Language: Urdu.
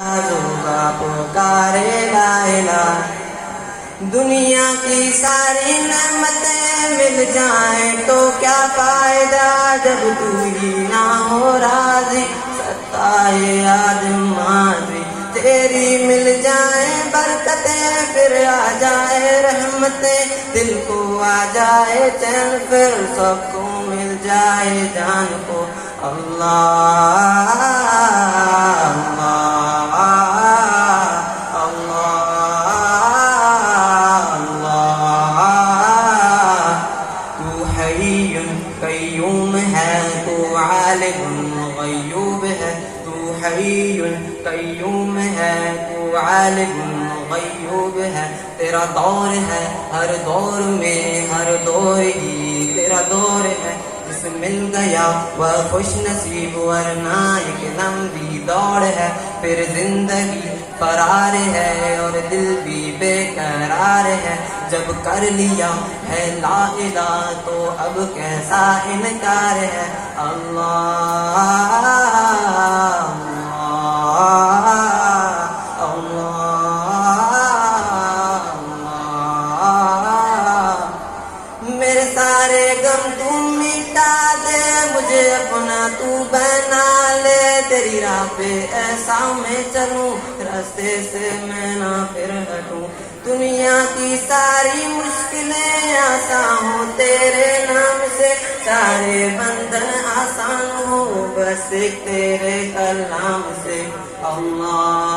ہوگا پکارے لا الہ۔ دنیا کی ساری نعمتیں مل جائیں تو کیا فائدہ جب تو ہی نہ ہو راضی۔ ستائے آدم ماضی تیری مل جائیں برکتیں، پھر آ جائے رحمتیں، دل کو آ جائے چین، پھر سب کو مل جائے جان کو۔ اللہ قیوم ہے تو عالم غیوب ہے، تو حی قیوم ہے تو عالم غیوب ہے۔ تیرا دور ہے ہر دور میں، ہر دور ہی تیرا دور ہے۔ جس مل گیا وہ خوش نصیب، ورنہ ایک لمبی دوڑ ہے۔ پھر زندگی فرار ہے اور دل بھی بے قرار ہے۔ جب کر لیا ہے لا الہ تو اب کیسا انکار ہے۔ اللہ میرے سارے غم تو مٹا دے، مجھے اپنا تو بنا لے۔ تیری راہ پہ ایسا میں چلوں، راستے سے میں نہ پھر ہٹوں۔ دنیا کی ساری مشکلیں آسان ہو تیرے نام سے، سارے بندھن آسان ہو بس ایک تیرے کلام سے۔ اللہ